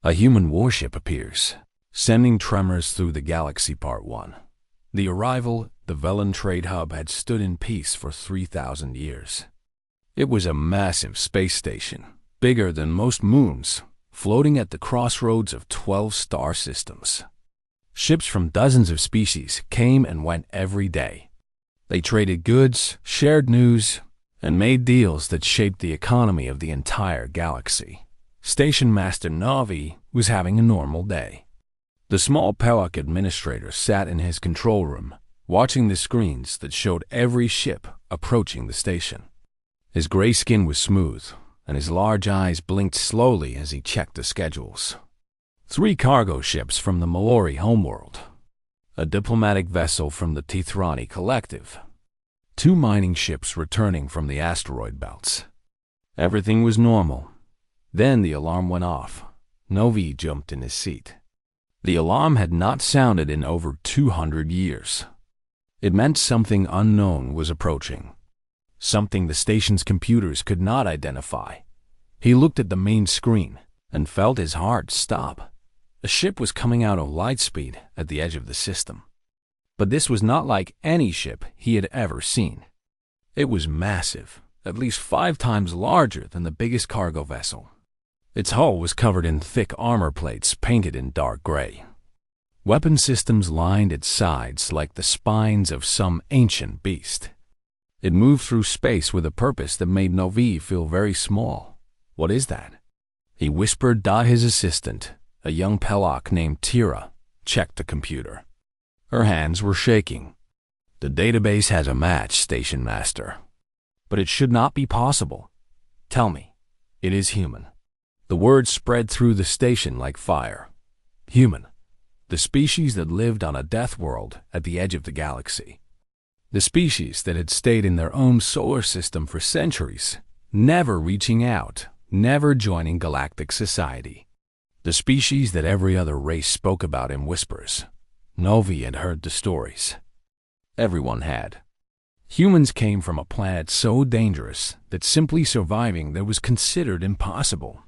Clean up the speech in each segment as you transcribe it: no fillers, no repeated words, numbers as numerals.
A human warship appears, sending Tremors through the galaxy. Part 1. The arrival. The Velen trade hub had stood in peace for 3,000 years. It was a massive space station, bigger than most moons, floating at the crossroads of 12 star systems. Ships from dozens of species came and went every day. They traded goods, shared news, and made deals that shaped the economy of the entire galaxy. Station Master Navi was having a normal day. The small Pelak administrator sat in his control room, watching the screens that showed every ship approaching the station. His gray skin was smooth, and his large eyes blinked slowly as he checked the schedules. 3 cargo ships from the Malori homeworld, a diplomatic vessel from the Tithrani Collective, 2 mining ships returning from the asteroid belts. Everything was normal. Then the alarm went off. Novi jumped in his seat. The alarm had not sounded in over 200 years. It meant something unknown was approaching, something the station's computers could not identify. He looked at the main screen and felt his heart stop. A ship was coming out of light speed at the edge of the system. But this was not like any ship he had ever seen. It was massive, at least 5 times larger than the biggest cargo vessel. Its hull was covered in thick armor plates painted in dark gray. Weapon systems lined its sides like the spines of some ancient beast. It moved through space with a purpose that made Novi feel very small. "What is that?" he whispered. His assistant, a young Pelak named Tira, checked the computer. Her hands were shaking. "The database has a match, Station Master. But it should not be possible. Tell me, it is human." The word spread through the station like fire. Human. The species that lived on a death world at the edge of the galaxy. The species that had stayed in their own solar system for centuries, never reaching out, never joining galactic society. The species that every other race spoke about in whispers. Novi had heard the stories. Everyone had. Humans came from a planet so dangerous that simply surviving there was considered impossible.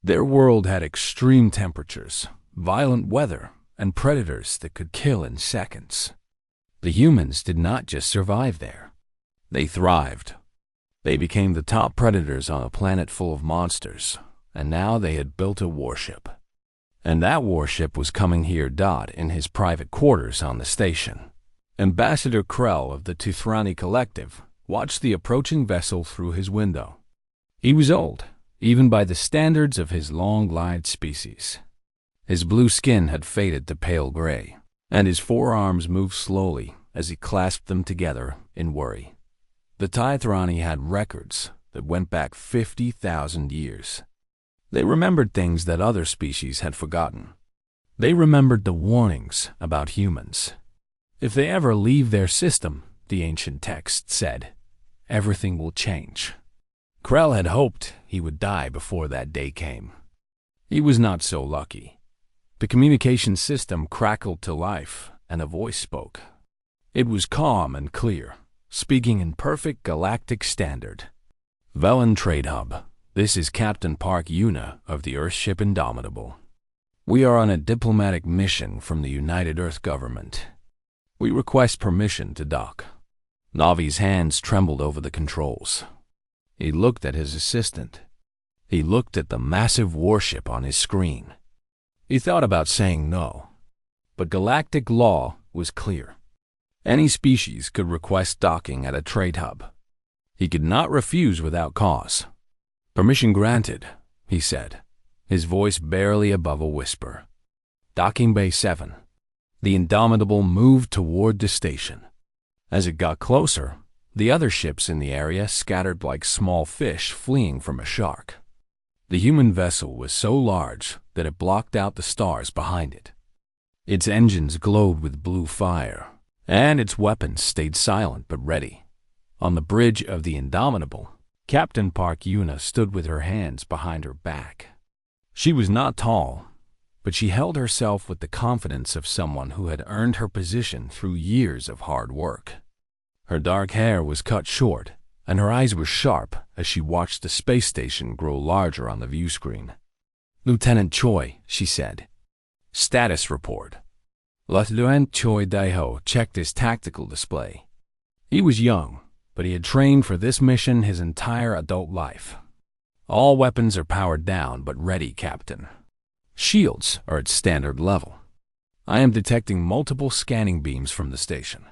Their world had extreme temperatures, violent weather, and predators that could kill in seconds. The humans did not just survive there. They thrived. They became the top predators on a planet full of monsters, and now they had built a warship. And that warship was coming here. In his private quarters on the station. Ambassador Krell of the Tithrani Collective watched the approaching vessel through his window. He was old, even by the standards of his long-lived species. His blue skin had faded to pale gray, and his forearms moved slowly as he clasped them together in worry. The Tithrani had records that went back 50,000 years. They remembered things that other species had forgotten. They remembered the warnings about humans. If they ever leave their system, the ancient text said, everything will change. Krell had hoped he would die before that day came. He was not so lucky. The communication system crackled to life, and a voice spoke. It was calm and clear, speaking in perfect galactic standard. "Velen Trade Hub, this is Captain Park Yuna of the Earthship Indomitable. We are on a diplomatic mission from the United Earth Government. We request permission to dock." Navi's hands trembled over the controls. He looked at his assistant. He looked at the massive warship on his screen. He thought about saying no, but galactic law was clear. Any species could request docking at a trade hub. He could not refuse without cause. "Permission granted," he said, his voice barely above a whisper. Docking Bay 7. The Indomitable moved toward the station. As it got closer, the other ships in the area scattered like small fish fleeing from a shark. The human vessel was so large that it blocked out the stars behind it. Its engines glowed with blue fire, and its weapons stayed silent but ready. On the bridge of the Indomitable, Captain Park Yuna stood with her hands behind her back. She was not tall, but she held herself with the confidence of someone who had earned her position through years of hard work. Her dark hair was cut short, and her eyes were sharp as she watched the space station grow larger on the view screen. Lieutenant Choi, she said. Status report. Lieutenant Choi Daeho checked his tactical display. He was young, but he had trained for this mission his entire adult life. All weapons are powered down but ready, Captain. Shields are at standard level. I am detecting multiple scanning beams from the station.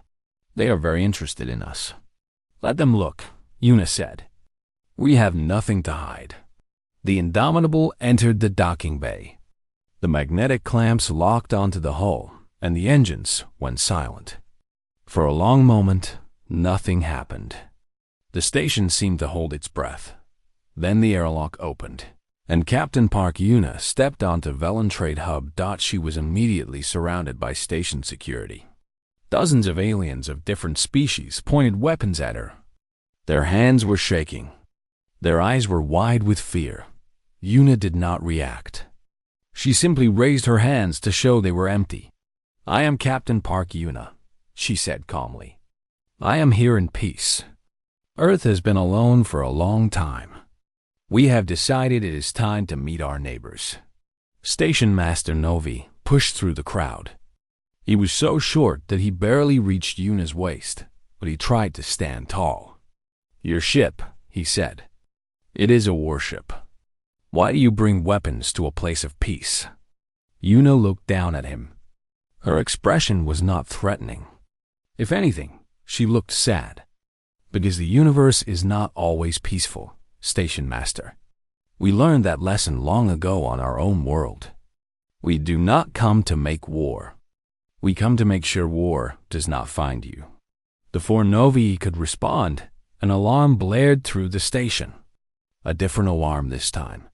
They are very interested in us. Let them look, Yuna said. We have nothing to hide. The Indomitable entered the docking bay. The magnetic clamps locked onto the hull, and the engines went silent. For a long moment, nothing happened. The station seemed to hold its breath. Then the airlock opened, and Captain Park Yuna stepped onto Velen Trade Hub. She was immediately surrounded by station security. Dozens of aliens of different species pointed weapons at her. Their hands were shaking. Their eyes were wide with fear. Yuna did not react. She simply raised her hands to show they were empty. I am Captain Park Yuna, she said calmly. I am here in peace. Earth has been alone for a long time. We have decided it is time to meet our neighbors. Station Master Novi pushed through the crowd. He was so short that he barely reached Yuna's waist, but he tried to stand tall. Your ship, he said. It is a warship. Why do you bring weapons to a place of peace? Yuna looked down at him. Her expression was not threatening. If anything, she looked sad. Because the universe is not always peaceful, Station Master. We learned that lesson long ago on our own world. We do not come to make war. We come to make sure war does not find you. Before Novi could respond, an alarm blared through the station. A different alarm this time.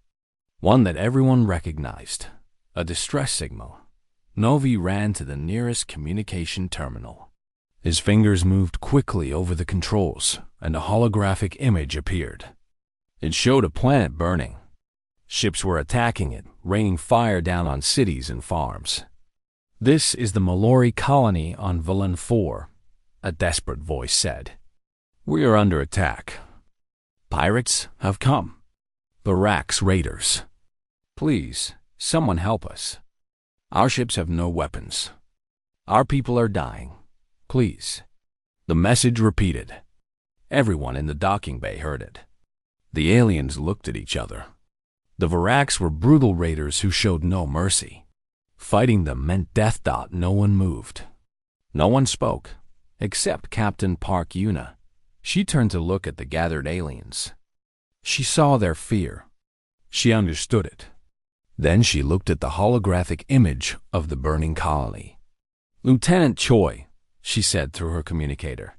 One that everyone recognized. A distress signal. Novi ran to the nearest communication terminal. His fingers moved quickly over the controls, and a holographic image appeared. It showed a planet burning. Ships were attacking it, raining fire down on cities and farms. This is the Mallory colony on Velen 4, a desperate voice said. We are under attack. Pirates have come. Barracks raiders. Please, someone help us. Our ships have no weapons. Our people are dying. Please. The message repeated. Everyone in the docking bay heard it. The aliens looked at each other. The Varaks were brutal raiders who showed no mercy. Fighting them meant death. No one moved. No one spoke, except Captain Park Yuna. She turned to look at the gathered aliens. She saw their fear. She understood it. Then she looked at the holographic image of the burning colony. Lieutenant Choi, she said through her communicator.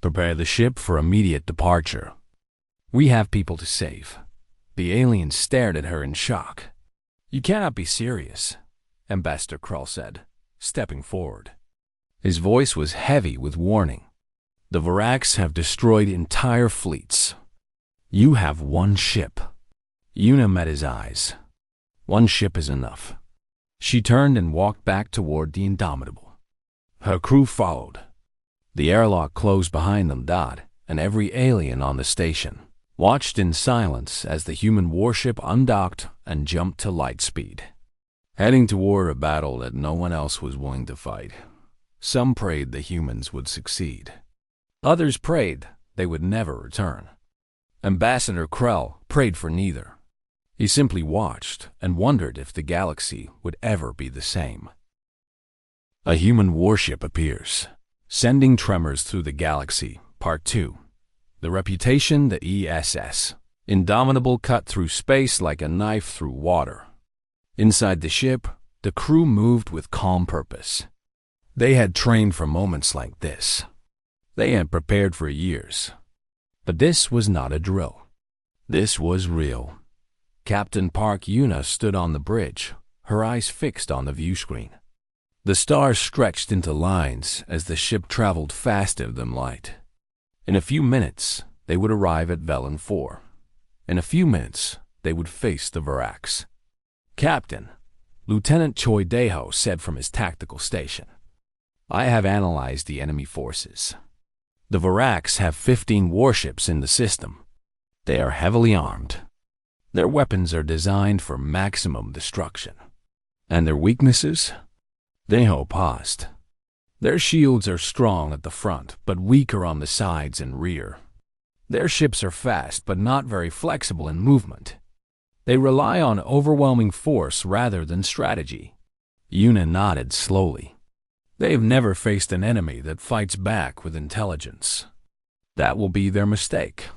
Prepare the ship for immediate departure. We have people to save. The aliens stared at her in shock. You cannot be serious, Ambassador Krull said, stepping forward. His voice was heavy with warning. The Varaks have destroyed entire fleets. You have one ship. Yuna met his eyes. One ship is enough. She turned and walked back toward the Indomitable. Her crew followed. The airlock closed behind them. And every alien on the station watched in silence as the human warship undocked and jumped to light speed, heading toward a battle that no one else was willing to fight. Some prayed the humans would succeed. Others prayed they would never return. Ambassador Krell prayed for neither. He simply watched and wondered if the galaxy would ever be the same. A human warship appears, sending tremors through the galaxy. Part 2. The reputation, the ESS. Indomitable cut through space like a knife through water. Inside the ship, the crew moved with calm purpose. They had trained for moments like this. They had prepared for years. But this was not a drill. This was real. Captain Park Yuna stood on the bridge, her eyes fixed on the view screen. The stars stretched into lines as the ship traveled faster than light. In a few minutes, they would arrive at Velen 4. In a few minutes, they would face the Varaks. Captain, Lieutenant Choi Daeho said from his tactical station, I have analyzed the enemy forces. The Varaks have 15 warships in the system. They are heavily armed. Their weapons are designed for maximum destruction. And their weaknesses? Deho paused. Their shields are strong at the front, but weaker on the sides and rear. Their ships are fast, but not very flexible in movement. They rely on overwhelming force rather than strategy. Yuna nodded slowly. They've never faced an enemy that fights back with intelligence. That will be their mistake.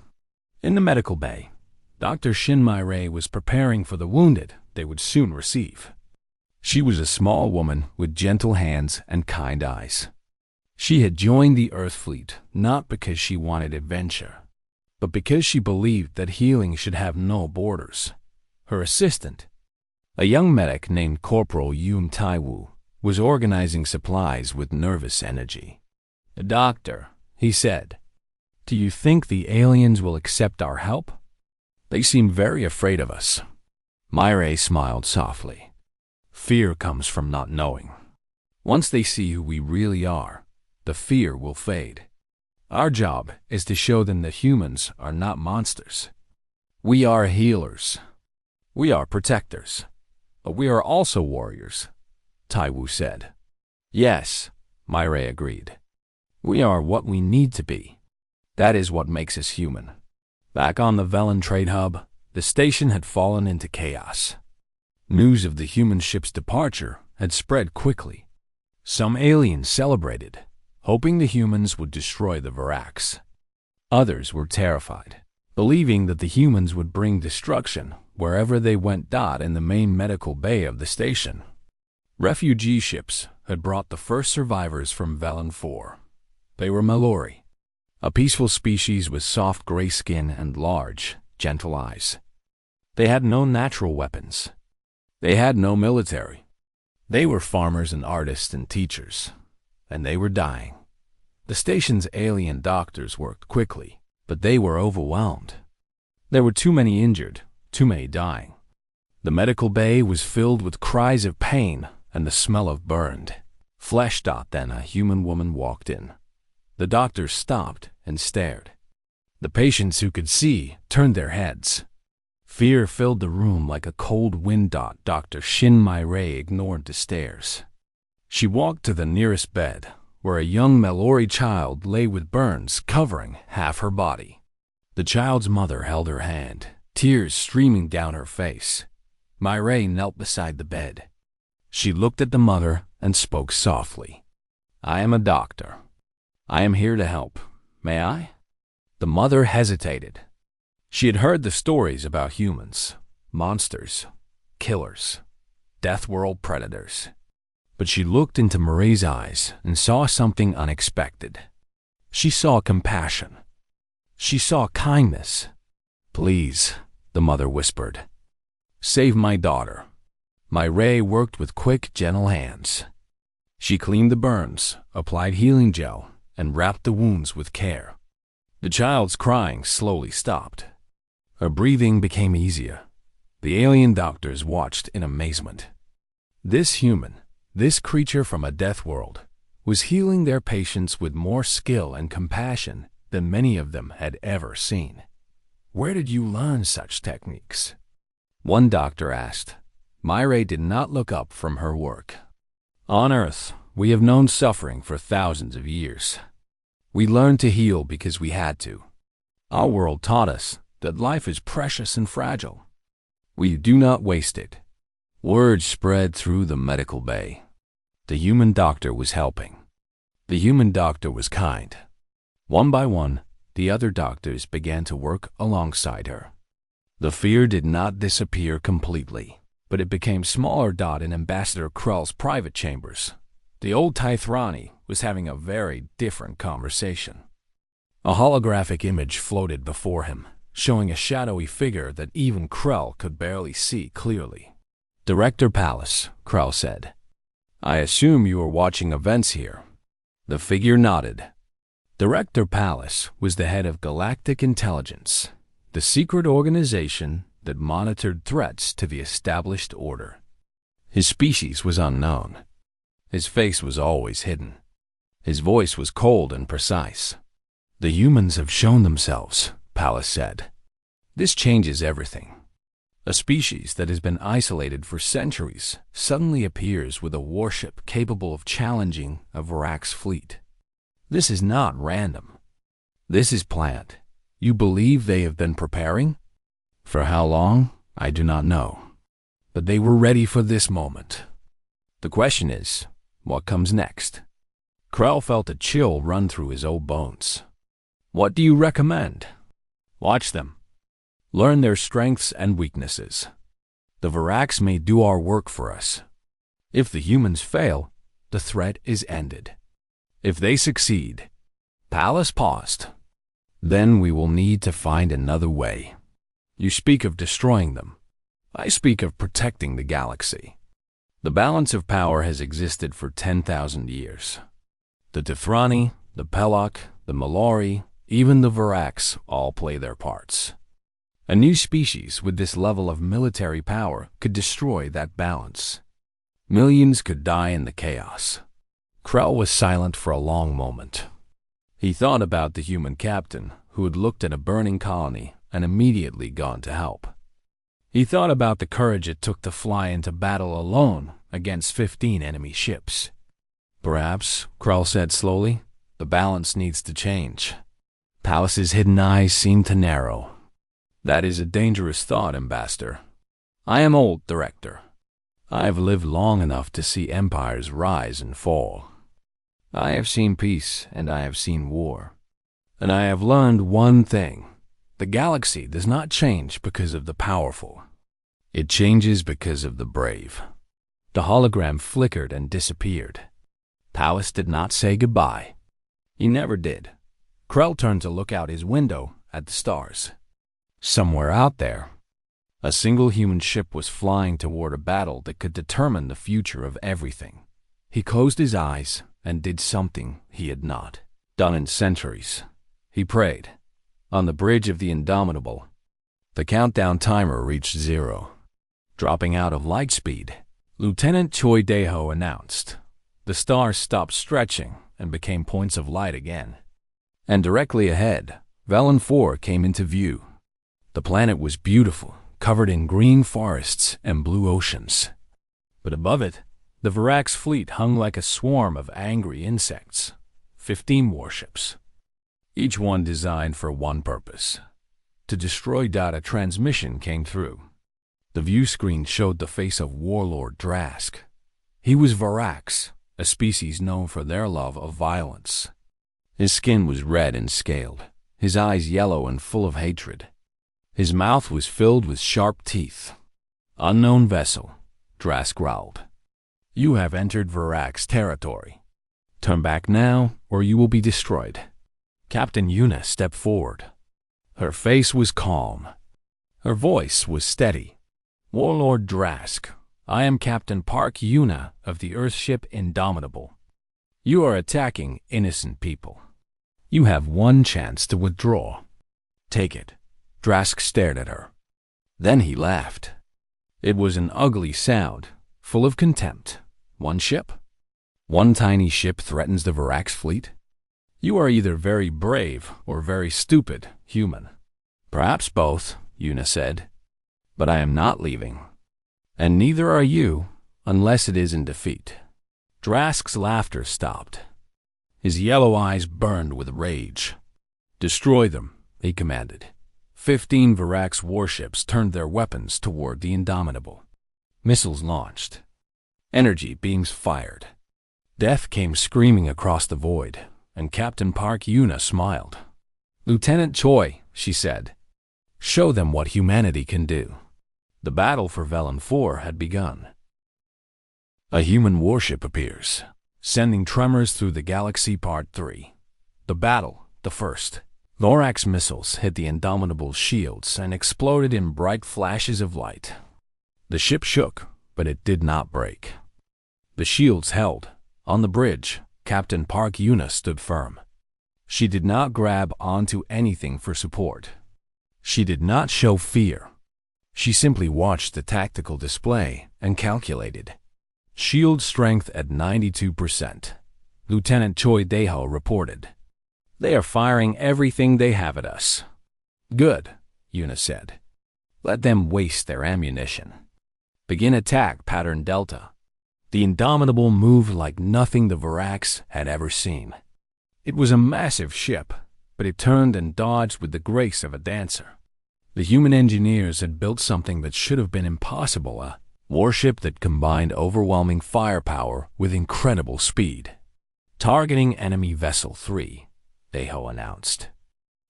In the medical bay, Dr. Shinmai was preparing for the wounded they would soon receive. She was a small woman with gentle hands and kind eyes. She had joined the Earth Fleet not because she wanted adventure, but because she believed that healing should have no borders. Her assistant, a young medic named Corporal Yum Taiwu, was organizing supplies with nervous energy. "Doctor," he said, "do you think the aliens will accept our help? They seem very afraid of us." Myre smiled softly. "Fear comes from not knowing. Once they see who we really are, the fear will fade. Our job is to show them that humans are not monsters. We are healers. We are protectors. But we are also warriors," Taiwu said. "Yes," Myre agreed. "We are what we need to be. That is what makes us human." Back on the Velen trade hub, the station had fallen into chaos. News of the human ship's departure had spread quickly. Some aliens celebrated, hoping the humans would destroy the Varax. Others were terrified, believing that the humans would bring destruction wherever they went. In the main medical bay of the station, refugee ships had brought the first survivors from Velen 4. They were Malori, a peaceful species with soft gray skin and large, gentle eyes. They had no natural weapons. They had no military. They were farmers and artists and teachers, and they were dying. The station's alien doctors worked quickly, but they were overwhelmed. There were too many injured, too many dying. The medical bay was filled with cries of pain and the smell of burned flesh. Then a human woman walked in. The doctors stopped and stared. The patients who could see turned their heads. Fear filled the room like a cold wind. Dr. Shinmai ignored the stares. She walked to the nearest bed, where a young Malori child lay with burns covering half her body. The child's mother held her hand, tears streaming down her face. Myre knelt beside the bed. She looked at the mother and spoke softly. "I am a doctor. I am here to help. May I?" The mother hesitated. She had heard the stories about humans, monsters, killers, death world predators. But she looked into Marie's eyes and saw something unexpected. She saw compassion. She saw kindness. "Please," the mother whispered, "save my daughter." Myre worked with quick, gentle hands. She cleaned the burns, applied healing gel, and wrapped the wounds with care. The child's crying slowly stopped. Her breathing became easier. The alien doctors watched in amazement. This human, this creature from a death world, was healing their patients with more skill and compassion than many of them had ever seen. "Where did you learn such techniques?" one doctor asked. Myre did not look up from her work. "On Earth, we have known suffering for thousands of years. We learned to heal because we had to. Our world taught us that life is precious and fragile. We do not waste it." Word spread through the medical bay. The human doctor was helping. The human doctor was kind. One by one, the other doctors began to work alongside her. The fear did not disappear completely, but it became smaller. In Ambassador Krell's private chambers, the old Tythrani was having a very different conversation. A holographic image floated before him, showing a shadowy figure that even Krell could barely see clearly. "Director Palace," Krell said. "I assume you are watching events here." The figure nodded. Director Palace was the head of Galactic Intelligence, the secret organization that monitored threats to the established order. His species was unknown. His face was always hidden. His voice was cold and precise. "The humans have shown themselves," Palace said. "This changes everything. A species that has been isolated for centuries suddenly appears with a warship capable of challenging a Varax fleet. This is not random. This is planned. You believe they have been preparing? For how long? I do not know. But they were ready for this moment. The question is, what comes next? Krell felt a chill run through his old bones. What do you recommend? Watch them. Learn their strengths and weaknesses. The Varax may do our work for us. If the humans fail, the threat is ended. If they succeed, Pallas paused. Then we will need to find another way. You speak of destroying them. I speak of protecting the galaxy. The balance of power has existed for 10,000 years. The Tefrani, the Pelok, the Malori, even the Varax all play their parts. A new species with this level of military power could destroy that balance. Millions could die in the chaos. Krell was silent for a long moment. He thought about the human captain who had looked at a burning colony and immediately gone to help. He thought about the courage it took to fly into battle alone against 15 enemy ships. Perhaps, Krell said slowly, the balance needs to change. Pallas's hidden eyes seemed to narrow. That is a dangerous thought, Ambassador. I am old, Director. I have lived long enough to see empires rise and fall. I have seen peace and I have seen war. And I have learned one thing. The galaxy does not change because of the powerful. It changes because of the brave. The hologram flickered and disappeared. Pallas did not say goodbye. He never did. Krell turned to look out his window at the stars. Somewhere out there, a single human ship was flying toward a battle that could determine the future of everything. He closed his eyes and did something he had not done in centuries. He prayed. On the bridge of the Indomitable, the countdown timer reached 0. Dropping out of light speed, Lieutenant Choi Daeho announced. The stars stopped stretching and became points of light again. And directly ahead, Velen 4 came into view. The planet was beautiful, covered in green forests and blue oceans. But above it, the Varax fleet hung like a swarm of angry insects. 15 warships. Each one designed for one purpose. To destroy data transmission came through. The view screen showed the face of Warlord Drask. He was Varax, a species known for their love of violence. His skin was red and scaled, his eyes yellow and full of hatred. His mouth was filled with sharp teeth. Unknown vessel, Drask growled. You have entered Varax territory. Turn back now, or you will be destroyed. Captain Yuna stepped forward. Her face was calm. Her voice was steady. Warlord Drask, I am Captain Park Yuna of the Earthship Indomitable. You are attacking innocent people. You have one chance to withdraw. Take it. Drask stared at her. Then he laughed. It was an ugly sound, full of contempt. One ship? One tiny ship threatens the Varax fleet? You are either very brave or very stupid, human. Perhaps both, Yuna said. But I am not leaving. And neither are you, unless it is in defeat. Drask's laughter stopped. His yellow eyes burned with rage. Destroy them, he commanded. 15 Varax warships turned their weapons toward the Indomitable. Missiles launched. Energy beams fired. Death came screaming across the void, and Captain Park Yuna smiled. Lieutenant Choi, she said, show them what humanity can do. The battle for Velen 4 had begun. A human warship appears, sending tremors through the galaxy. Part 3. The battle, the first. Lorax missiles hit the Indomitable's shields and exploded in bright flashes of light. The ship shook, but it did not break. The shields held. On the bridge, Captain Park Yuna stood firm. She did not grab onto anything for support. She did not show fear. She simply watched the tactical display and calculated. Shield strength at 92%. Lieutenant Choi Daeho reported. They are firing everything they have at us. Good, Yuna said. Let them waste their ammunition. Begin attack pattern Delta. The Indomitable moved like nothing the Varax had ever seen. It was a massive ship, but it turned and dodged with the grace of a dancer. The human engineers had built something that should have been impossible, a warship that combined overwhelming firepower with incredible speed. Targeting enemy vessel 3, Deho announced.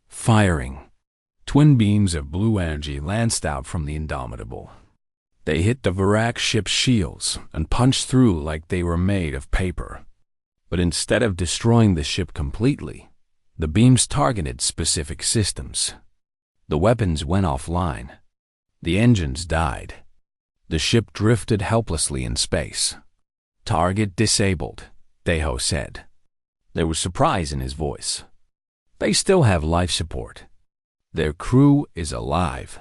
Firing. Twin beams of blue energy lanced out from the Indomitable. They hit the Varax ship's shields and punched through like they were made of paper. But instead of destroying the ship completely, the beams targeted specific systems. The weapons went offline. The engines died. The ship drifted helplessly in space. Target disabled, Deho said. There was surprise in his voice. They still have life support. Their crew is alive.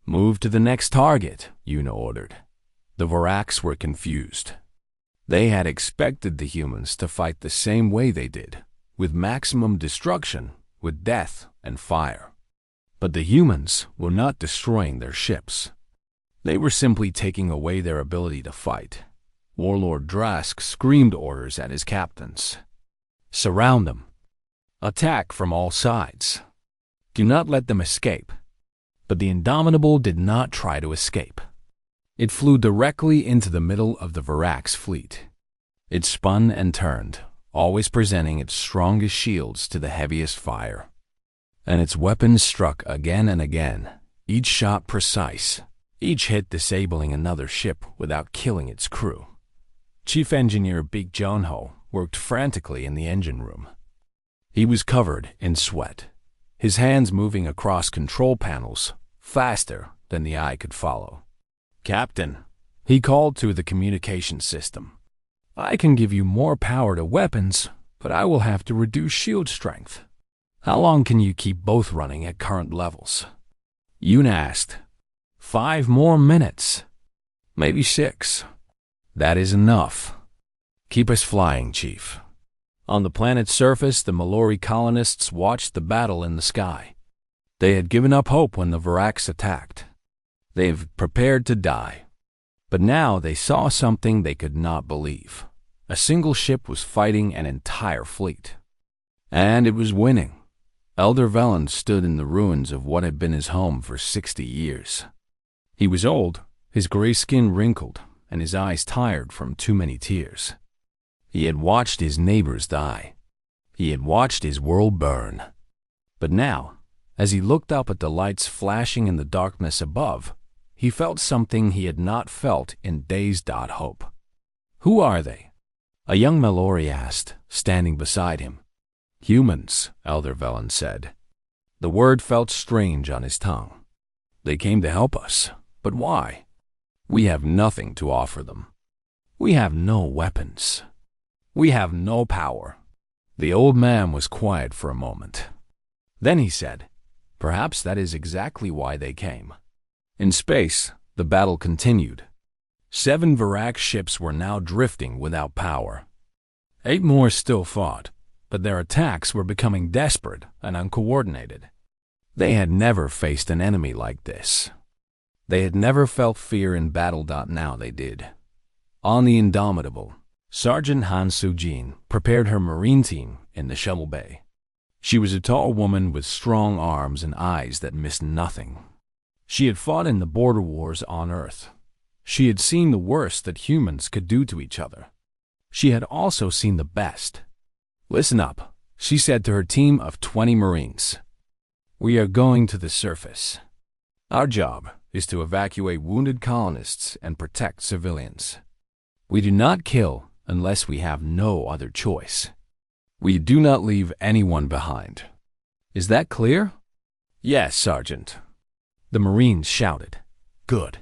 Move to the next target, Una ordered. The Varax were confused. They had expected the humans to fight the same way they did, with maximum destruction, with death and fire. But the humans were not destroying their ships. They were simply taking away their ability to fight. Warlord Drask screamed orders at his captains. Surround them. Attack from all sides. Do not let them escape. But the Indomitable did not try to escape. It flew directly into the middle of the Varax fleet. It spun and turned, always presenting its strongest shields to the heaviest fire. And its weapons struck again and again, each shot precise, each hit disabling another ship without killing its crew. Chief Engineer Big Jonho worked frantically in the engine room. He was covered in sweat, his hands moving across control panels faster than the eye could follow. Captain, he called to the communication system. I can give you more power to weapons, but I will have to reduce shield strength. How long can you keep both running at current levels? Yoon asked. 5 more minutes. Maybe 6. That is enough. Keep us flying, Chief. On the planet's surface, the Mallory colonists watched the battle in the sky. They had given up hope when the Varax attacked. They've prepared to die. But now they saw something they could not believe. A single ship was fighting an entire fleet. And it was winning. Elder Velen stood in the ruins of what had been his home for 60 years. He was old, his gray skin wrinkled, and his eyes tired from too many tears. He had watched his neighbors die. He had watched his world burn. But now, as he looked up at the lights flashing in the darkness above, he felt something he had not felt in days. Hope. Who are they? A young Mallory asked, standing beside him. Humans, Elder Velen said. The word felt strange on his tongue. They came to help us, but why? We have nothing to offer them. We have no weapons. We have no power. The old man was quiet for a moment. Then he said, perhaps that is exactly why they came. In space, the battle continued. 7 Varax ships were now drifting without power. 8 more still fought, but their attacks were becoming desperate and uncoordinated. They had never faced an enemy like this. They had never felt fear in battle. Now they did. On the Indomitable, Sergeant Han Soo-jin prepared her Marine team in the shuttle bay. She was a tall woman with strong arms and eyes that missed nothing. She had fought in the border wars on Earth. She had seen the worst that humans could do to each other. She had also seen the best. Listen up, she said to her team of 20 Marines. We are going to the surface. Our job is to evacuate wounded colonists and protect civilians. We do not kill unless we have no other choice. We do not leave anyone behind. Is that clear? Yes, Sergeant. The Marines shouted. Good.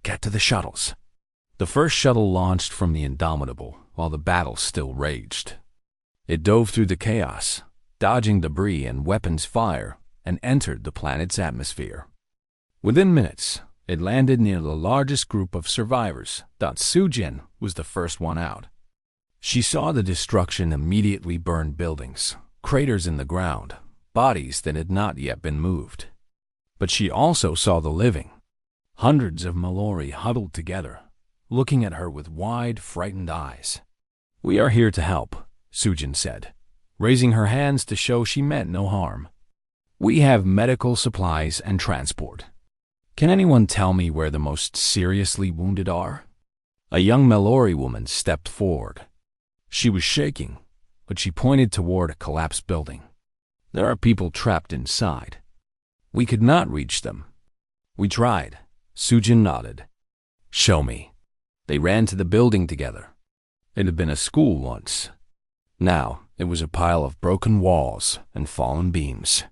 Get to the shuttles. The first shuttle launched from the Indomitable while the battle still raged. It dove through the chaos, dodging debris and weapons fire, and entered the planet's atmosphere. Within minutes, it landed near the largest group of survivors. Soo-jin was the first one out. She saw the destruction immediately burn buildings, craters in the ground, bodies that had not yet been moved. But she also saw the living, Hundreds of Mallory huddled together, looking at her with wide, frightened eyes. "We are here to help," Sujin said, raising her hands to show she meant no harm. "We have medical supplies and transport. Can anyone tell me where the most seriously wounded are?" A young Mallory woman stepped forward. She was shaking, but she pointed toward a collapsed building. "There are people trapped inside. We could not reach them." "We tried," Sujin nodded. "Show me." They ran to the building together. It had been a school once. Now it was a pile of broken walls and fallen beams.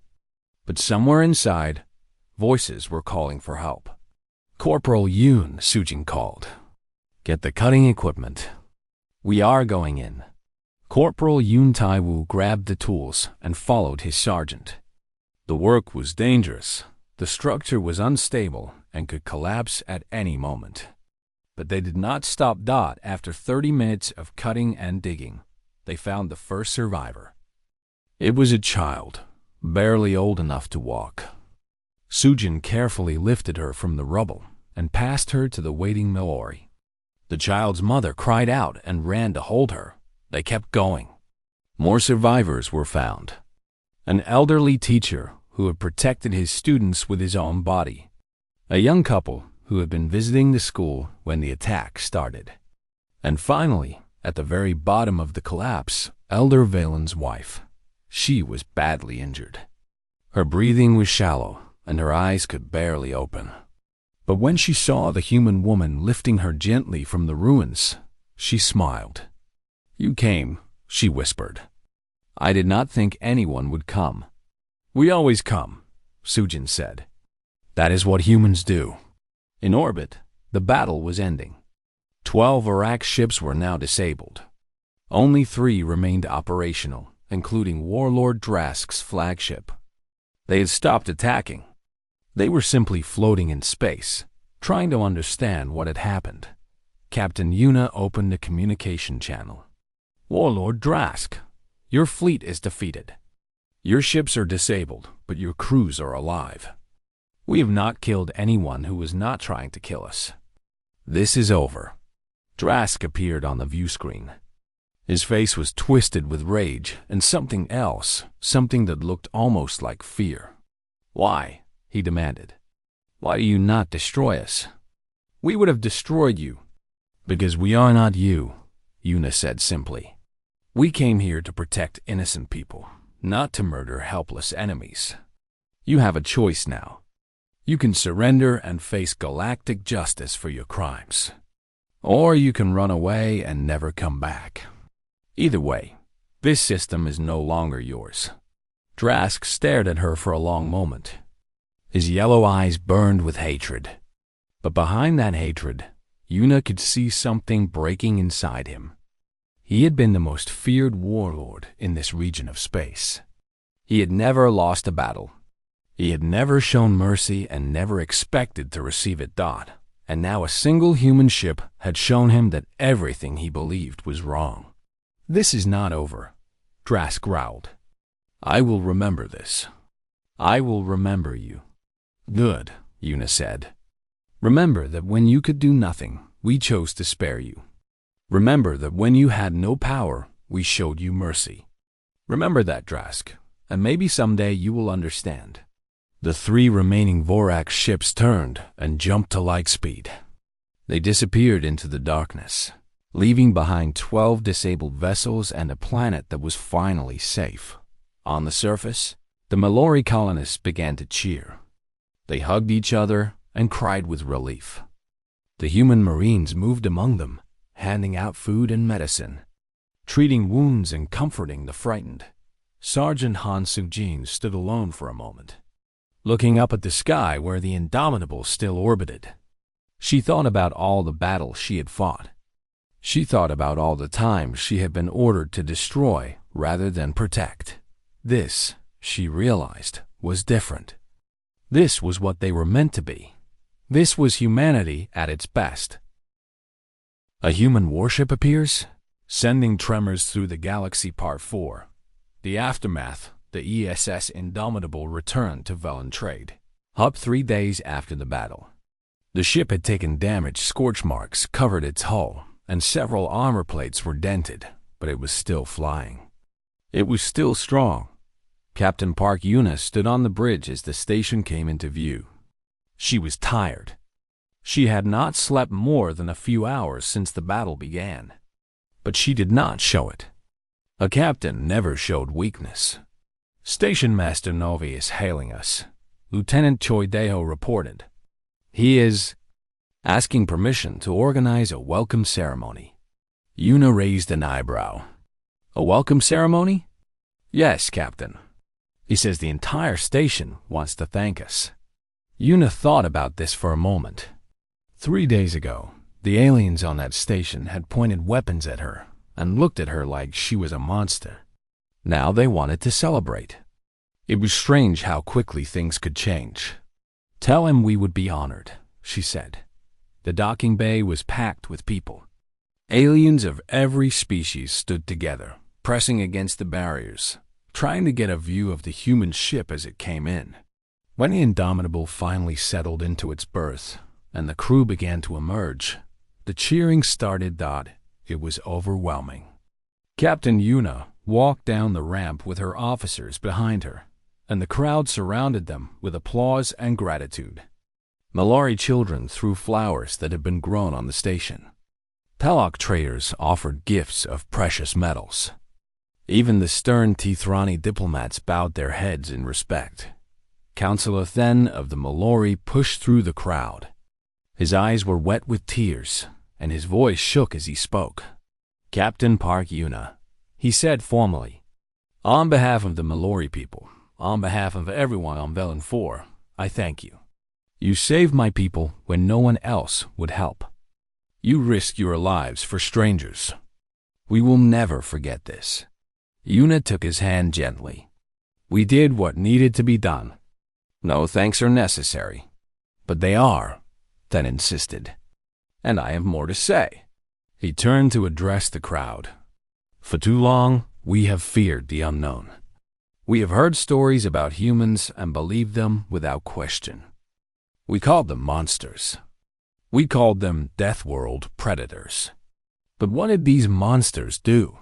But somewhere inside, voices were calling for help. "Corporal Yoon," Sujin called. "Get the cutting equipment. We are going in." Corporal Yoon Tai-woo grabbed the tools and followed his sergeant. The work was dangerous. The structure was unstable and could collapse at any moment. But they did not stop. After 30 minutes of cutting and digging, they found the first survivor. It was a child, barely old enough to walk. Sujin carefully lifted her from the rubble and passed her to the waiting Mallory. The child's mother cried out and ran to hold her. They kept going. More survivors were found. An elderly teacher who had protected his students with his own body. A young couple who had been visiting the school when the attack started. And finally, at the very bottom of the collapse, Elder Valen's wife. She was badly injured. Her breathing was shallow, and her eyes could barely open. But when she saw the human woman lifting her gently from the ruins, she smiled. "You came," she whispered. "I did not think anyone would come." "We always come," Sujin said. "That is what humans do." In orbit, the battle was ending. 12 Iraq ships were now disabled. Only 3 remained operational, including Warlord Drask's flagship. They had stopped attacking. They were simply floating in space, trying to understand what had happened. Captain Yuna opened a communication channel. "Warlord Drask, your fleet is defeated. Your ships are disabled, but your crews are alive. We have not killed anyone who was not trying to kill us. This is over." Drask appeared on the view screen. His face was twisted with rage and something else, something that looked almost like fear. "Why?" he demanded. "Why do you not destroy us?" "We would have destroyed you." "Because we are not you," Yuna said simply. "We came here to protect innocent people, not to murder helpless enemies. You have a choice now. You can surrender and face galactic justice for your crimes. Or you can run away and never come back. Either way, this system is no longer yours." Drask stared at her for a long moment. His yellow eyes burned with hatred. But behind that hatred, Yuna could see something breaking inside him. He had been the most feared warlord in this region of space. He had never lost a battle. He had never shown mercy and never expected to receive it. And now a single human ship had shown him that everything he believed was wrong. "This is not over," Drask growled. "I will remember this. I will remember you." "Good," Yuna said. "Remember that when you could do nothing, we chose to spare you. Remember that when you had no power, we showed you mercy. Remember that, Drask, and maybe someday you will understand." The 3 remaining Vorax ships turned and jumped to light speed. They disappeared into the darkness, leaving behind 12 disabled vessels and a planet that was finally safe. On the surface, the Mallory colonists began to cheer. They hugged each other and cried with relief. The human Marines moved among them, handing out food and medicine, treating wounds and comforting the frightened. Sergeant Han Soo-jin stood alone for a moment, looking up at the sky where the Indomitable still orbited. She thought about all the battles she had fought. She thought about all the times she had been ordered to destroy rather than protect. This, she realized, was different. This was what they were meant to be. This was humanity at its best. A human warship appears, sending Tremors through the galaxy. Part 4. The aftermath. The ESS Indomitable returned to Velen Trade. Up 3 days after the battle. The ship had taken damage, scorch marks covered its hull, and several armor plates were dented, but it was still flying. It was still strong. Captain Park Yuna stood on the bridge as the station came into view. She was tired. She had not slept more than a few hours since the battle began. But she did not show it. A captain never showed weakness. Station Master Novi is hailing us, Lieutenant Choi Deho reported. He is asking permission to organize a welcome ceremony. Yuna raised an eyebrow. A welcome ceremony? Yes, Captain. He says the entire station wants to thank us. Yuna thought about this for a moment. 3 days ago, the aliens on that station had pointed weapons at her and looked at her like she was a monster. Now they wanted to celebrate. It was strange how quickly things could change. Tell him we would be honored, she said. The docking bay was packed with people. Aliens of every species stood together, pressing against the barriers, trying to get a view of the human ship as it came in. When the Indomitable finally settled into its berth and the crew began to emerge, the cheering started. It was overwhelming. Captain Yuna walked down the ramp with her officers behind her, and the crowd surrounded them with applause and gratitude. Malari children threw flowers that had been grown on the station. Talok traders offered gifts of precious metals. Even the stern Tithrani diplomats bowed their heads in respect. Councillor Then of the Malori pushed through the crowd. His eyes were wet with tears, and his voice shook as he spoke. Captain Park Yuna, he said formally, on behalf of the Malori people, on behalf of everyone on Velen 4, I thank you. You saved my people when no one else would help. You risked your lives for strangers. We will never forget this. Yuna took his hand gently. We did what needed to be done. No thanks are necessary. But they are, Then insisted. And I have more to say. He turned to address the crowd. For too long, we have feared the unknown. We have heard stories about humans and believed them without question. We called them monsters. We called them Death World predators. But what did these monsters do?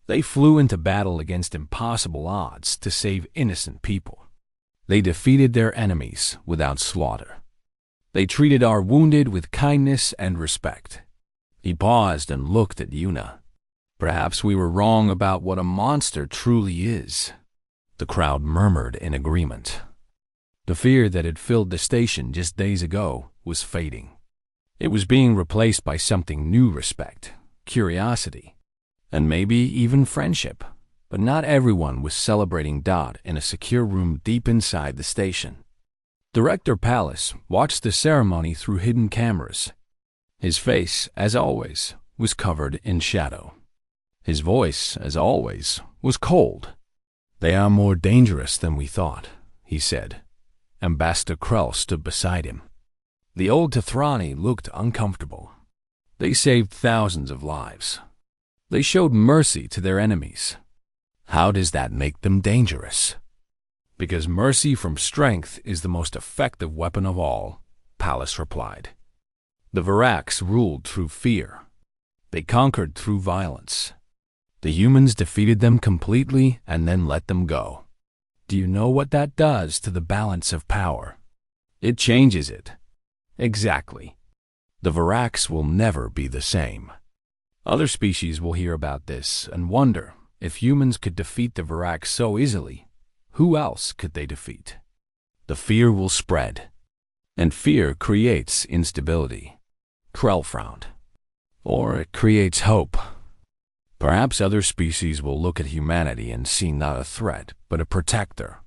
They flew into battle against impossible odds to save innocent people. They defeated their enemies without slaughter. They treated our wounded with kindness and respect. He paused and looked at Yuna. Perhaps we were wrong about what a monster truly is. The crowd murmured in agreement. The fear that had filled the station just days ago was fading. It was being replaced by something new: respect, curiosity, and maybe even friendship. But not everyone was celebrating Dot in a secure room deep inside the station. Director Palace watched the ceremony through hidden cameras. His face, as always, was covered in shadow. His voice, as always, was cold. They are more dangerous than we thought, he said. Ambassador Krell stood beside him. The old Tethrani looked uncomfortable. They saved thousands of lives. They showed mercy to their enemies. How does that make them dangerous? Because mercy from strength is the most effective weapon of all, Pallas replied. The Varaks ruled through fear. They conquered through violence. The humans defeated them completely and then let them go. Do you know what that does to the balance of power? It changes it. Exactly. The Varaks will never be the same. Other species will hear about this and wonder, if humans could defeat the Varaks so easily, who else could they defeat? The fear will spread, and fear creates instability. Krell frowned. Or it creates hope. Perhaps other species will look at humanity and see not a threat, but a protector.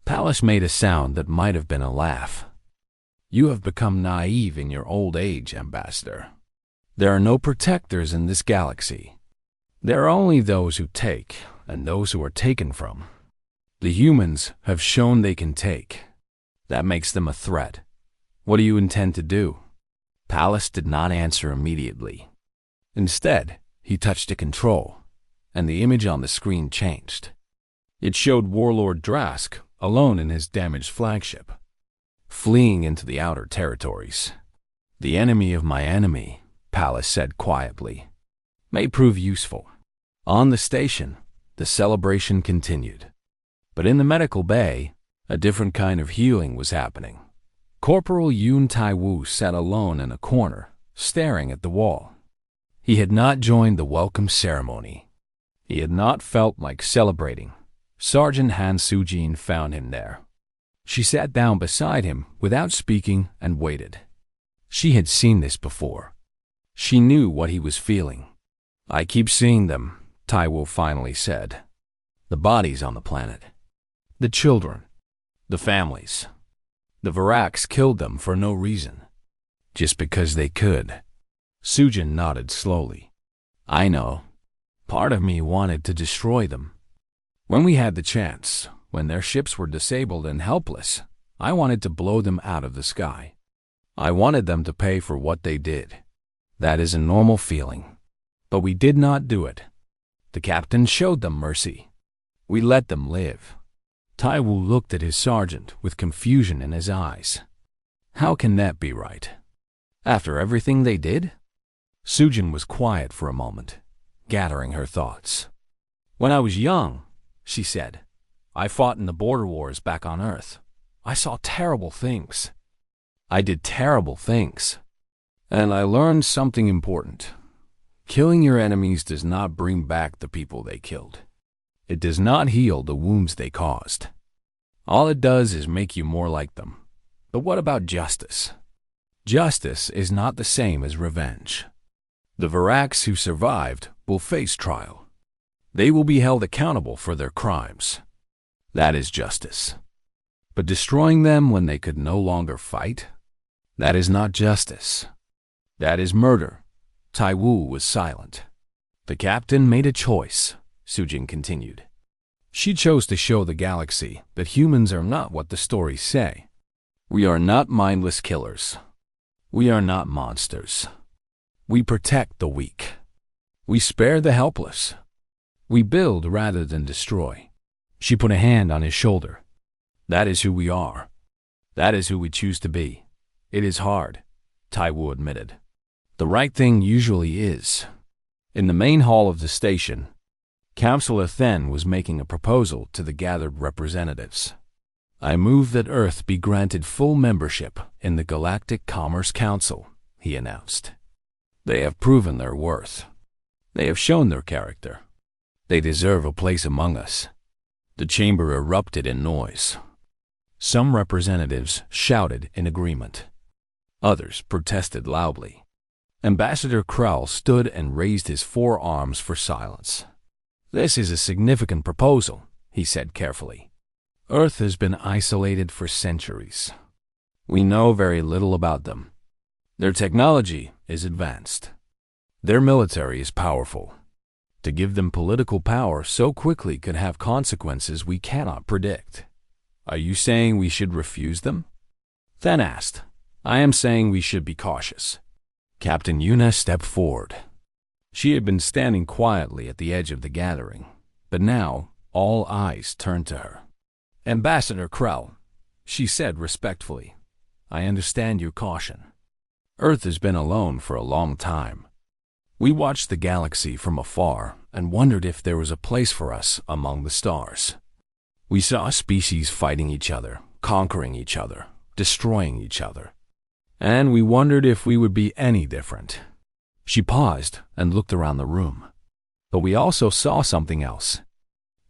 Pallas made a sound that might have been a laugh. You have become naive in your old age, Ambassador. There are no protectors in this galaxy. There are only those who take, and those who are taken from. The humans have shown they can take. That makes them a threat. What do you intend to do? Pallas did not answer immediately. Instead, he touched a control, and the image on the screen changed. It showed Warlord Drask alone in his damaged flagship, fleeing into the outer territories. The enemy of my enemy, Pallas said quietly, may prove useful. On the station, the celebration continued. But in the medical bay, a different kind of healing was happening. Corporal Yoon Tai-woo sat alone in a corner, staring at the wall. He had not joined the welcome ceremony. He had not felt like celebrating. Sergeant Han Soo-jin found him there. She sat down beside him without speaking and waited. She had seen this before. She knew what he was feeling. I keep seeing them, Tai-woo finally said. The bodies on the planet. The children. The families. The Varaks killed them for no reason. Just because they could. Soo-jin nodded slowly. I know. Part of me wanted to destroy them. When we had the chance, when their ships were disabled and helpless, I wanted to blow them out of the sky. I wanted them to pay for what they did. That is a normal feeling. But we did not do it. The captain showed them mercy. We let them live. Tai-woo looked at his sergeant with confusion in his eyes. How can that be right? After everything they did? Soo-jin was quiet for a moment, gathering her thoughts. When I was young, she said, I fought in the border wars back on Earth. I saw terrible things. I did terrible things. And I learned something important. Killing your enemies does not bring back the people they killed. It does not heal the wounds they caused. All it does is make you more like them. But what about justice? Justice is not the same as revenge. The Varaks who survived will face trial. They will be held accountable for their crimes. That is justice. But destroying them when they could no longer fight? That is not justice. That is murder. Tai-woo was silent. The captain made a choice, Soo-jin continued. She chose to show the galaxy that humans are not what the stories say. We are not mindless killers. We are not monsters. We protect the weak. We spare the helpless. We build rather than destroy. She put a hand on his shoulder. That is who we are. That is who we choose to be. It is hard, Tai-woo admitted. The right thing usually is. In the main hall of the station, Councillor Then was making a proposal to the gathered representatives. I move that Earth be granted full membership in the Galactic Commerce Council, he announced. They have proven their worth. They have shown their character. They deserve a place among us. The chamber erupted in noise. Some representatives shouted in agreement. Others protested loudly. Ambassador Krell stood and raised his forearms for silence. This is a significant proposal, he said carefully. Earth has been isolated for centuries. We know very little about them. Their technology is advanced. Their military is powerful. To give them political power so quickly could have consequences we cannot predict. Are you saying we should refuse them? Then asked. I am saying we should be cautious. Captain Yuna stepped forward. She had been standing quietly at the edge of the gathering, but now all eyes turned to her. Ambassador Krell, she said respectfully, I understand your caution. Earth has been alone for a long time. We watched the galaxy from afar and wondered if there was a place for us among the stars. We saw species fighting each other, conquering each other, destroying each other. And we wondered if we would be any different. She paused and looked around the room. But we also saw something else.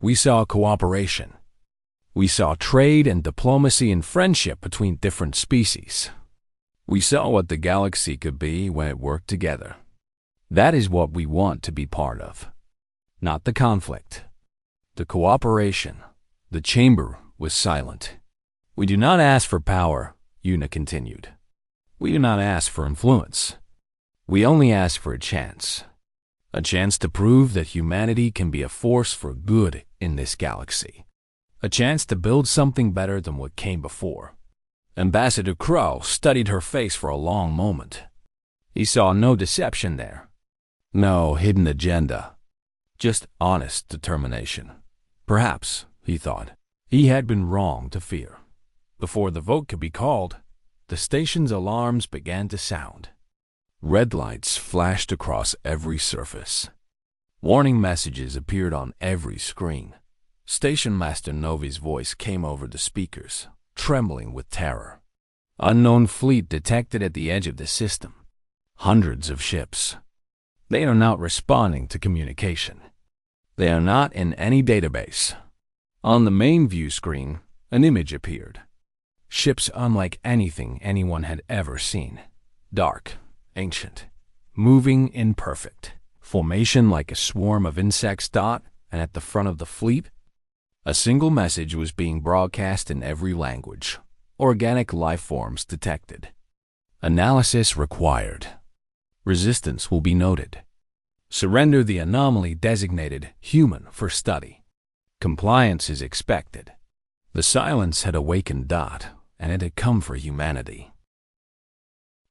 We saw cooperation. We saw trade and diplomacy and friendship between different species. We saw what the galaxy could be when it worked together. That is what we want to be part of. Not the conflict. The cooperation. The chamber was silent. We do not ask for power, Yuna continued. We do not ask for influence. We only ask for a chance to prove that humanity can be a force for good in this galaxy. A chance to build something better than what came before. Ambassador Crow studied her face for a long moment. He saw no deception there. No hidden agenda. Just honest determination. Perhaps, he thought, he had been wrong to fear. Before the vote could be called, the station's alarms began to sound. Red lights flashed across every surface. Warning messages appeared on every screen. Station Master Novi's voice came over the speakers, trembling with terror. Unknown fleet detected at the edge of the system. Hundreds of ships. They are not responding to communication. They are not in any database. On the main view screen, an image appeared. Ships unlike anything anyone had ever seen. Dark, ancient, moving imperfect. Formation like a swarm of insects. And at the front of the fleet, a single message was being broadcast in every language. Organic life forms detected. Analysis required. Resistance will be noted. Surrender the anomaly designated human for study. Compliance is expected. The silence had awakened Dot, and it had come for humanity.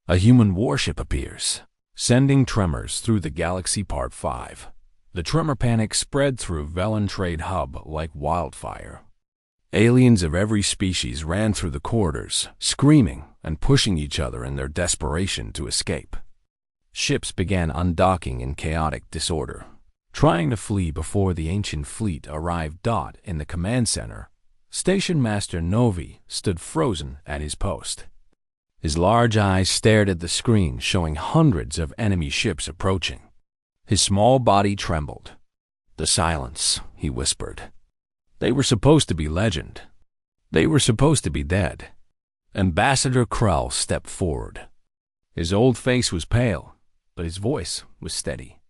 A human warship appears, sending tremors through the galaxy. Part 5. The tremor panic spread through Velen Trade Hub like wildfire. Aliens of every species ran through the corridors, screaming and pushing each other in their desperation to escape. Ships began undocking in chaotic disorder, trying to flee before the ancient fleet arrived. In the command center, Station Master Novi stood frozen at his post. His large eyes stared at the screen showing hundreds of enemy ships approaching. His small body trembled. "The silence," he whispered. "They were supposed to be legend. They were supposed to be dead." Ambassador Krell stepped forward. His old face was pale, but his voice was steady.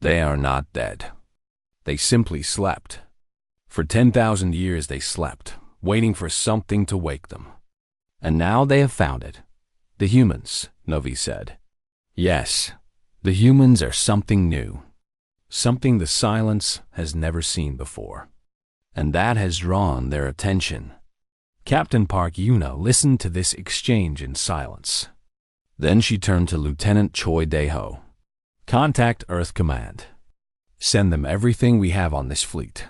"They are not dead. They simply slept. For 10,000 years they slept, waiting for something to wake them. And now they have found it. The humans," Novi said. "Yes, the humans are something new. Something the silence has never seen before. And that has drawn their attention." Captain Park Yuna listened to this exchange in silence. Then she turned to Lieutenant Choi Daeho. "Contact Earth Command. Send them everything we have on this fleet.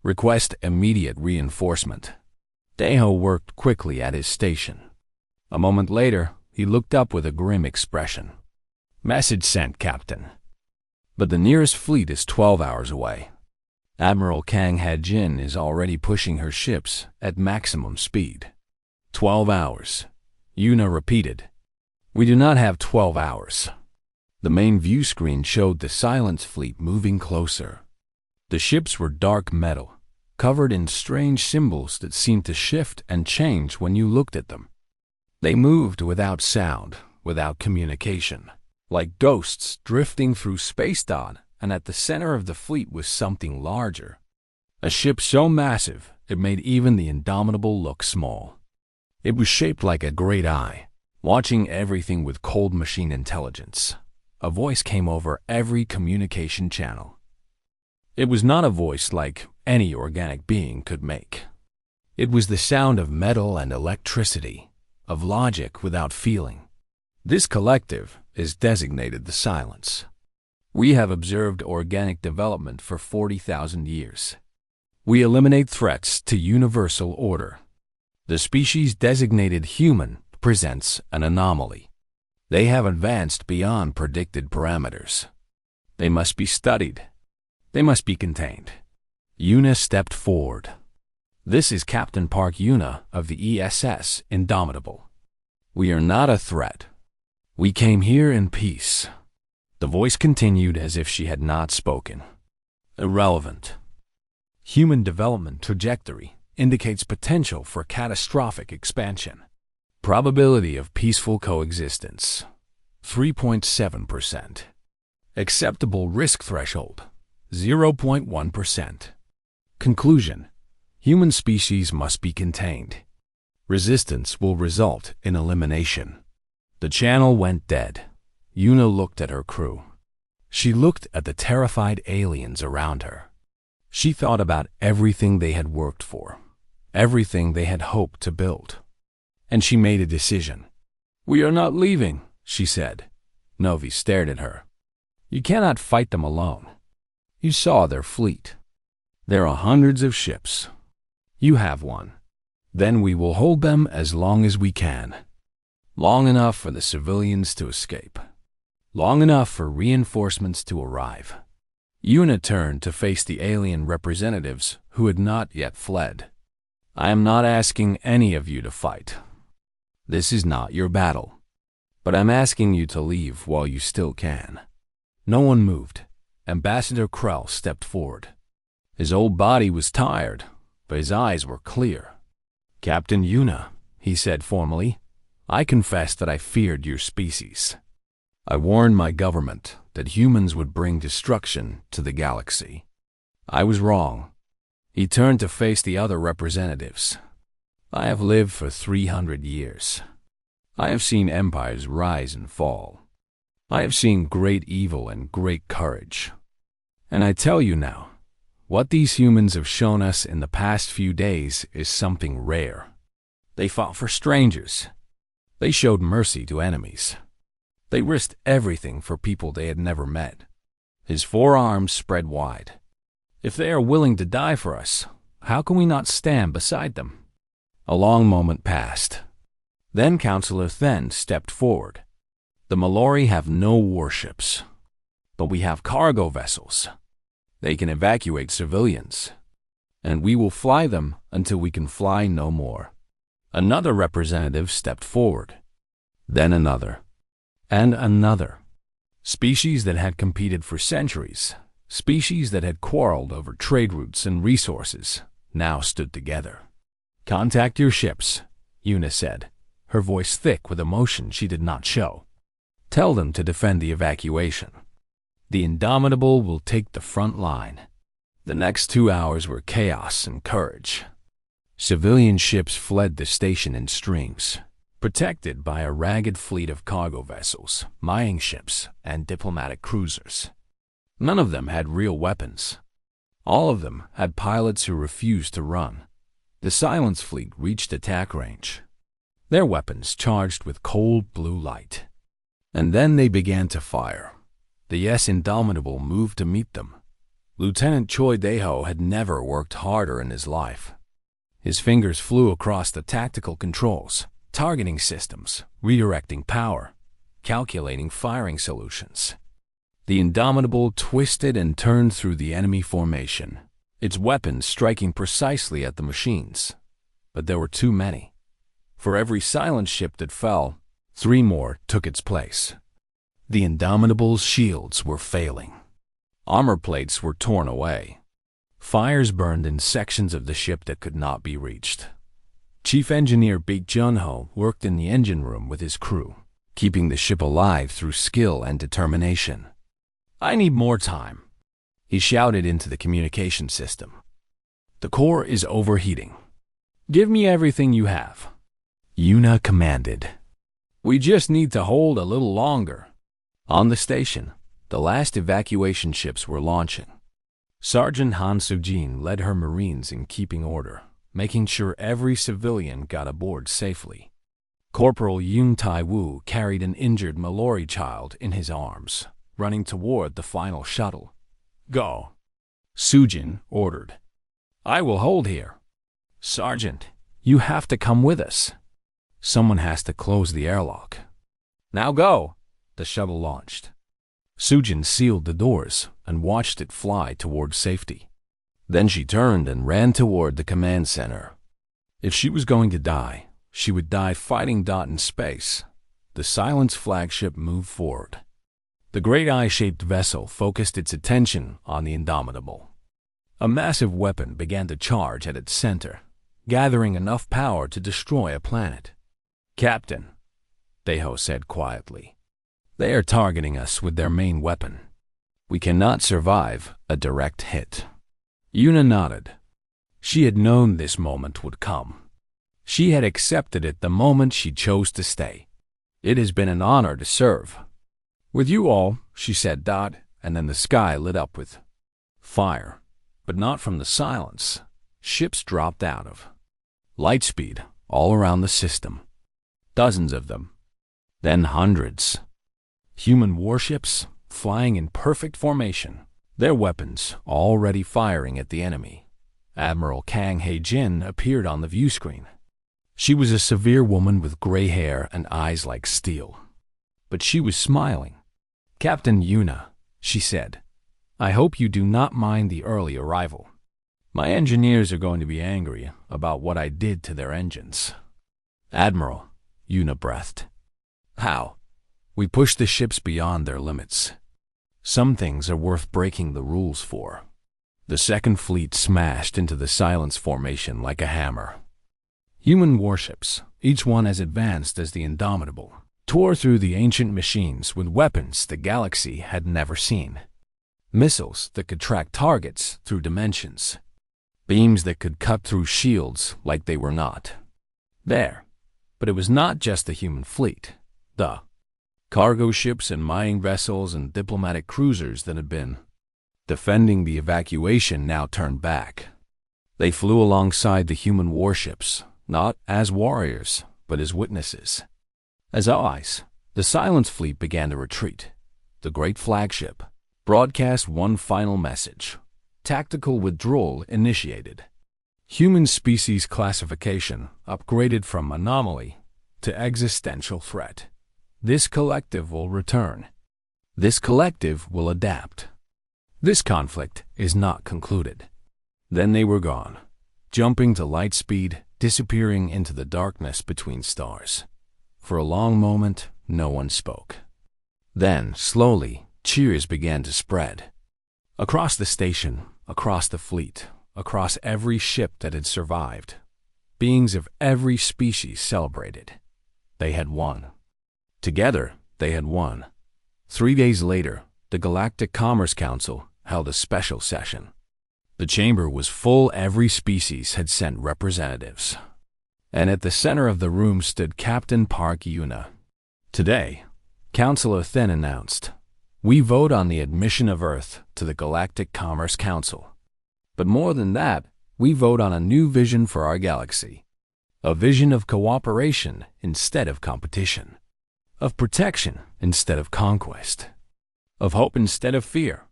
Request immediate reinforcement." Daeho worked quickly at his station. A moment later, he looked up with a grim expression. "Message sent, Captain. But the nearest fleet is 12 hours away. Admiral Kang Ha-jin is already pushing her ships at maximum speed." 12 hours, Yuna repeated. "We do not have 12 hours. The main view screen showed the Silence fleet moving closer. The ships were dark metal, covered in strange symbols that seemed to shift and change when you looked at them. They moved without sound, without communication, like ghosts drifting through space. And at the center of the fleet was something larger. A ship so massive it made even the Indomitable look small. It was shaped like a great eye, watching everything with cold machine intelligence. A voice came over every communication channel. It was not a voice like any organic being could make. It was the sound of metal and electricity, of logic without feeling. This collective is designated the Silence. We have observed organic development for 40,000 years. We eliminate threats to universal order. The species designated human presents an anomaly. They have advanced beyond predicted parameters. They must be studied. They must be contained." Yuna stepped forward. "This is Captain Park Yuna of the ESS Indomitable. We are not a threat. We came here in peace." The voice continued as if she had not spoken. "Irrelevant. Human development trajectory indicates potential for catastrophic expansion. Probability of peaceful coexistence, 3.7%. Acceptable risk threshold, 0.1%. Conclusion: human species must be contained. Resistance will result in elimination." The channel went dead. Yuna looked at her crew. She looked at the terrified aliens around her. She thought about everything they had worked for, everything they had hoped to build. And she made a decision. "We are not leaving," she said. Novi stared at her. "You cannot fight them alone. You saw their fleet. There are hundreds of ships. You have one. Then we will hold them as long as we can. Long enough for the civilians to escape. Long enough for reinforcements to arrive. Yuna turned to face the alien representatives who had not yet fled. I am not asking any of you to fight. This is not your battle. But I'm asking you to leave while you still can. No one moved. Ambassador Krell stepped forward. His old body was tired, but his eyes were clear. Captain Yuna, he said formally, I confess that I feared your species. I warned my government that humans would bring destruction to the galaxy. I was wrong. He turned to face the other representatives. I have lived for 300 years. I have seen empires rise and fall. I have seen great evil and great courage. And I tell you now, what these humans have shown us in the past few days is something rare. They fought for strangers. They showed mercy to enemies. They risked everything for people they had never met. His forearms spread wide. If they are willing to die for us, how can we not stand beside them? A long moment passed. Then Counselor Then stepped forward. The Mallory have no warships, but we have cargo vessels. They can evacuate civilians, and we will fly them until we can fly no more. Another representative stepped forward. Then another. And another. Species that had competed for centuries, species that had quarreled over trade routes and resources, now stood together. Contact your ships, Yuna said, her voice thick with emotion she did not show. Tell them to defend the evacuation. The Indomitable will take the front line. The next 2 hours were chaos and courage. Civilian ships fled the station in streams, protected by a ragged fleet of cargo vessels, mining ships, and diplomatic cruisers. None of them had real weapons. All of them had pilots who refused to run. The Silence Fleet reached attack range, their weapons charged with cold blue light. And then they began to fire. The Indomitable moved to meet them. Lieutenant Choi Daeho had never worked harder in his life. His fingers flew across the tactical controls, targeting systems, redirecting power, calculating firing solutions. The Indomitable twisted and turned through the enemy formation, its weapons striking precisely at the machines. But there were too many. For every silent ship that fell, 3 more took its place. The Indomitable's shields were failing. Armor plates were torn away. Fires burned in sections of the ship that could not be reached. Chief Engineer Baek Jun-ho worked in the engine room with his crew, keeping the ship alive through skill and determination. I need more time, he shouted into the communication system. The core is overheating. Give me everything you have, Yuna commanded. We just need to hold a little longer. On the station, the last evacuation ships were launching. Sergeant Han Soo-jin led her Marines in keeping order, making sure every civilian got aboard safely. Corporal Yoon Tai-woo carried an injured Mallory child in his arms, running toward the final shuttle. Go, Soo-jin ordered. I will hold here. Sergeant, you have to come with us. Someone has to close the airlock. Now go. The shuttle launched. Soo-jin sealed the doors and watched it fly toward safety. Then she turned and ran toward the command center. If she was going to die, she would die fighting in space. The Silence flagship moved forward. The great eye-shaped vessel focused its attention on the Indomitable. A massive weapon began to charge at its center, gathering enough power to destroy a planet. Captain, Daeho said quietly, they are targeting us with their main weapon. We cannot survive a direct hit. Yuna nodded. She had known this moment would come. She had accepted it the moment she chose to stay. It has been an honor to serve. With you all, she said, and then the sky lit up with fire, but not from the Silence. Ships dropped out of light speed all around the system. Dozens of them. Then hundreds. Human warships flying in perfect formation, their weapons already firing at the enemy. Admiral Kang Hae-jin appeared on the view screen. She was a severe woman with gray hair and eyes like steel. But she was smiling. "Captain Yuna," she said, "I hope you do not mind the early arrival. My engineers are going to be angry about what I did to their engines." "Admiral," Yuna breathed. "How?" "We pushed the ships beyond their limits. Some things are worth breaking the rules for." The Second Fleet smashed into the Silence Formation like a hammer. Human warships, each one as advanced as the Indomitable, tore through the ancient machines with weapons the galaxy had never seen. Missiles that could track targets through dimensions. Beams that could cut through shields like they were not there. But it was not just the human fleet. The cargo ships and mining vessels and diplomatic cruisers that had been defending the evacuation now turned back. They flew alongside the human warships, not as warriors, but as witnesses. As allies, the Silence Fleet began to retreat. The great flagship broadcast one final message. Tactical withdrawal initiated. Human species classification upgraded from anomaly to existential threat. This collective will return. This collective will adapt. This conflict is not concluded. Then they were gone, jumping to light speed, disappearing into the darkness between stars. For a long moment, no one spoke. Then, slowly, cheers began to spread. Across the station, across the fleet, across every ship that had survived, beings of every species celebrated. They had won. Together, they had won. 3 days later, the Galactic Commerce Council held a special session. The chamber was full. Every species had sent representatives. And at the center of the room stood Captain Park Yuna. "Today," Councilor Then announced, "we vote on the admission of Earth to the Galactic Commerce Council. But more than that, we vote on a new vision for our galaxy. A vision of cooperation instead of competition. Of protection instead of conquest. Of hope instead of fear."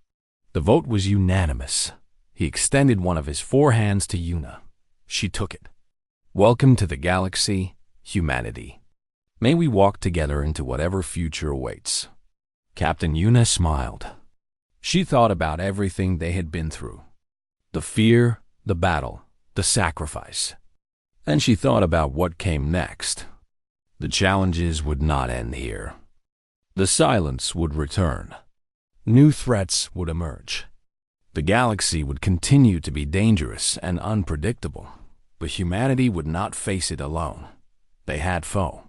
The vote was unanimous. He extended one of his 4 hands to Yuna. She took it. "Welcome to the galaxy, humanity. May we walk together into whatever future awaits." Captain Yuna smiled. She thought about everything they had been through. The fear, the battle, the sacrifice. And she thought about what came next. The challenges would not end here. The silence would return. New threats would emerge. The galaxy would continue to be dangerous and unpredictable, but humanity would not face it alone. They had foe.